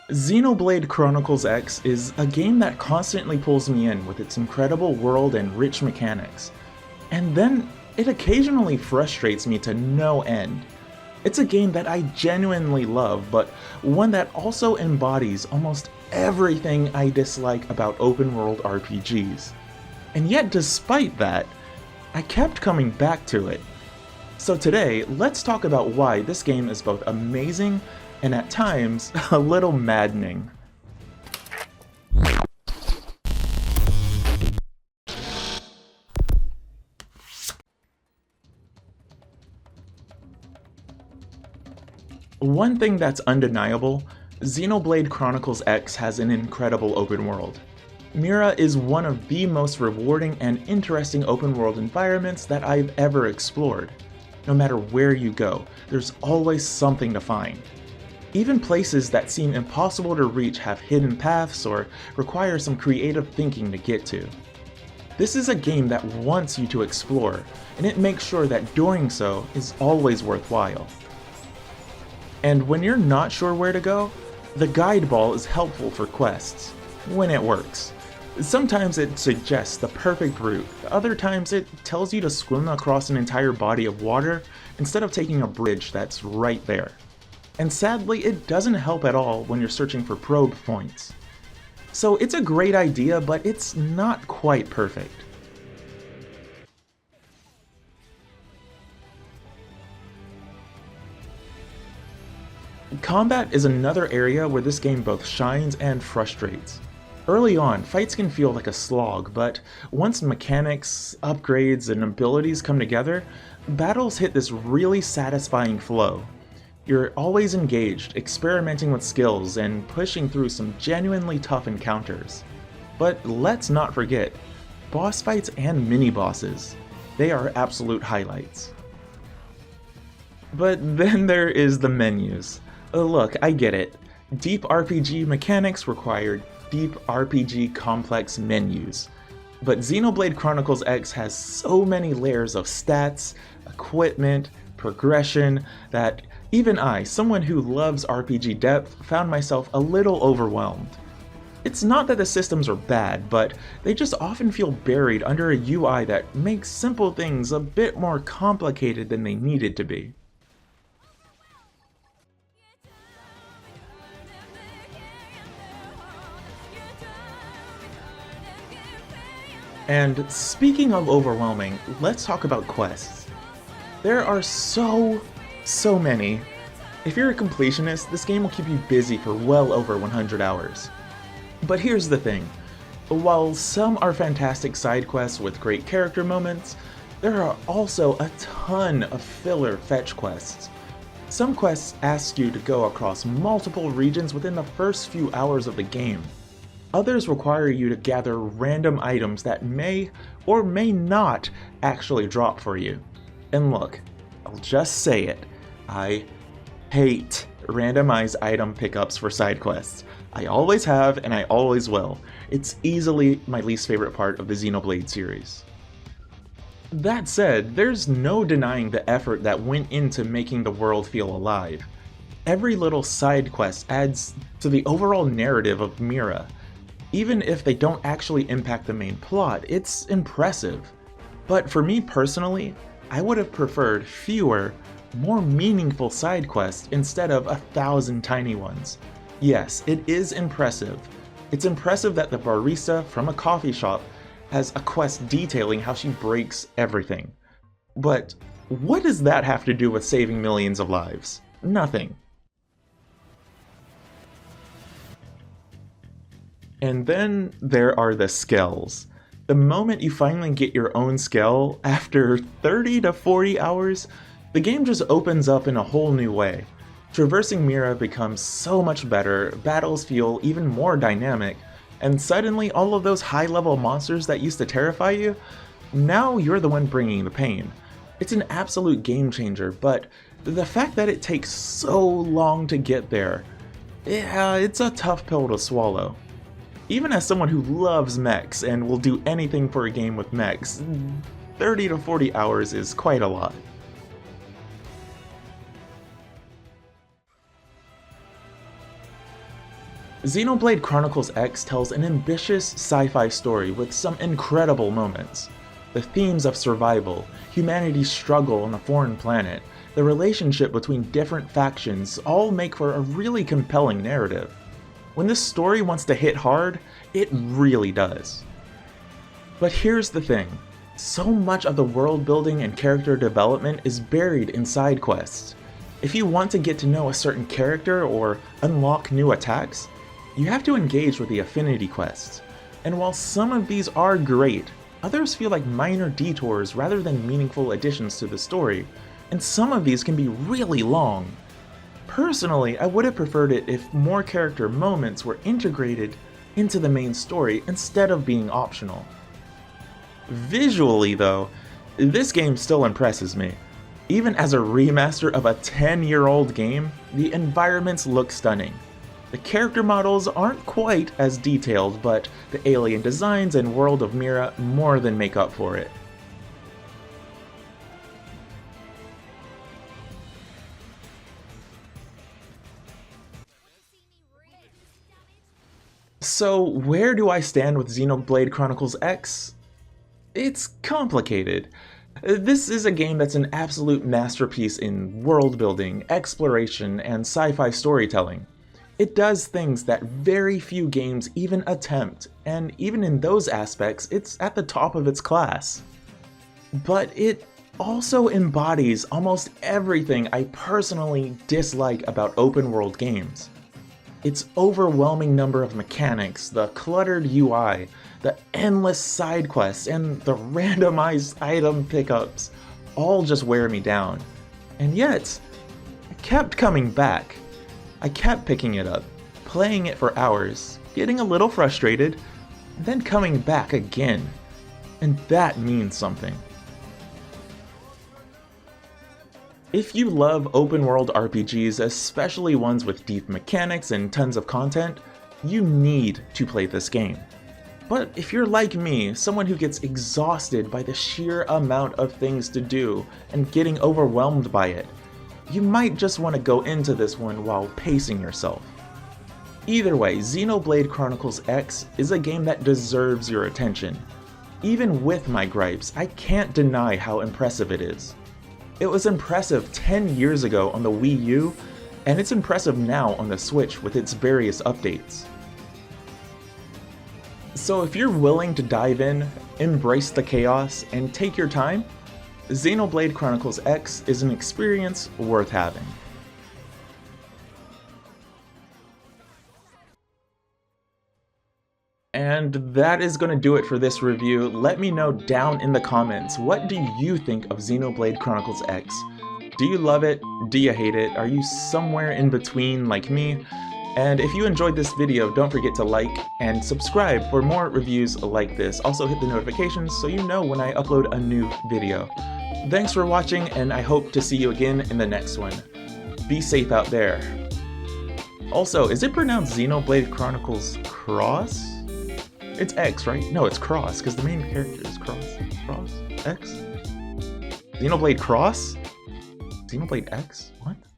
Xenoblade Chronicles X is a game that constantly pulls me in with its incredible world and rich mechanics. And then it occasionally frustrates me to no end. It's a game that I genuinely love, but one that also embodies almost everything I dislike about open world RPGs. And yet despite that, I kept coming back to it. So today, let's talk about why this game is both amazing and at times a little maddening. One thing that's undeniable, Xenoblade Chronicles X has an incredible open world. Mira is one of the most rewarding and interesting open world environments that I've ever explored. No matter where you go, there's always something to find. Even places that seem impossible to reach have hidden paths or require some creative thinking to get to. This is a game that wants you to explore, and it makes sure that doing so is always worthwhile. And when you're not sure where to go, the guide ball is helpful for quests, when it works. Sometimes it suggests the perfect route, other times it tells you to swim across an entire body of water instead of taking a bridge that's right there. And sadly, it doesn't help at all when you're searching for probe points. So it's a great idea, but it's not quite perfect. Combat is another area where this game both shines and frustrates. Early on, fights can feel like a slog, but once mechanics, upgrades, and abilities come together, battles hit this really satisfying flow. You're always engaged, experimenting with skills, and pushing through some genuinely tough encounters. But let's not forget, boss fights and mini-bosses. They are absolute highlights. But then there is the menus. Look, I get it. Deep RPG mechanics require deep RPG complex menus. But Xenoblade Chronicles X has so many layers of stats, equipment, progression, that even I, someone who loves RPG depth, found myself a little overwhelmed. It's not that the systems are bad, but they just often feel buried under a UI that makes simple things a bit more complicated than they needed to be. And speaking of overwhelming, let's talk about quests. There are so many. If you're a completionist, this game will keep you busy for well over 100 hours. But here's the thing. While some are fantastic side quests with great character moments, there are also a ton of filler fetch quests. Some quests ask you to go across multiple regions within the first few hours of the game. Others require you to gather random items that may or may not actually drop for you. And look, I'll just say it, I hate randomized item pickups for side quests. I always have and I always will. It's easily my least favorite part of the Xenoblade series. That said, there's no denying the effort that went into making the world feel alive. Every little side quest adds to the overall narrative of Mira. Even if they don't actually impact the main plot, it's impressive. But for me personally, I would have preferred fewer, more meaningful side quests instead of 1,000 tiny ones. Yes, it is impressive. It's impressive that the barista from a coffee shop has a quest detailing how she breaks everything. But what does that have to do with saving millions of lives? Nothing. And then there are the skells. The moment you finally get your own skell, after 30 to 40 hours, the game just opens up in a whole new way. Traversing Mira becomes so much better, battles feel even more dynamic, and suddenly all of those high-level monsters that used to terrify you, now you're the one bringing the pain. It's an absolute game changer, but the fact that it takes so long to get there, yeah, it's a tough pill to swallow. Even as someone who loves mechs and will do anything for a game with mechs, 30 to 40 hours is quite a lot. Xenoblade Chronicles X tells an ambitious sci-fi story with some incredible moments. The themes of survival, humanity's struggle on a foreign planet, the relationship between different factions all make for a really compelling narrative. When this story wants to hit hard, it really does. But here's the thing, so much of the world building and character development is buried in side quests. If you want to get to know a certain character or unlock new attacks, you have to engage with the affinity quests. And while some of these are great, others feel like minor detours rather than meaningful additions to the story, and some of these can be really long. Personally, I would have preferred it if more character moments were integrated into the main story instead of being optional. Visually though, this game still impresses me. Even as a remaster of a 10-year-old game, the environments look stunning. The character models aren't quite as detailed, but the alien designs and world of Mira more than make up for it. So where do I stand with Xenoblade Chronicles X? It's complicated. This is a game that's an absolute masterpiece in world building, exploration, and sci-fi storytelling. It does things that very few games even attempt, and even in those aspects, it's at the top of its class. But it also embodies almost everything I personally dislike about open world games. Its overwhelming number of mechanics, the cluttered UI, the endless side quests, and the randomized item pickups all just wear me down. And yet, I kept coming back. I kept picking it up, playing it for hours, getting a little frustrated, and then coming back again. And that means something. If you love open world RPGs, especially ones with deep mechanics and tons of content, you need to play this game. But if you're like me, someone who gets exhausted by the sheer amount of things to do and getting overwhelmed by it, you might just want to go into this one while pacing yourself. Either way, Xenoblade Chronicles X is a game that deserves your attention. Even with my gripes, I can't deny how impressive it is. It was impressive 10 years ago on the Wii U, and it's impressive now on the Switch with its various updates. So if you're willing to dive in, embrace the chaos, and take your time, Xenoblade Chronicles X is an experience worth having. And that is going to do it for this review. Let me know down in the comments, what do you think of Xenoblade Chronicles X? Do you love it? Do you hate it? Are you somewhere in between like me? And if you enjoyed this video, don't forget to like and subscribe for more reviews like this. Also hit the notifications so you know when I upload a new video. Thanks for watching, and I hope to see you again in the next one. Be safe out there. Also, is it pronounced Xenoblade Chronicles Cross? It's X, right? No, it's Cross, because the main character is Cross. Cross? X? Xenoblade Cross? Xenoblade X? What?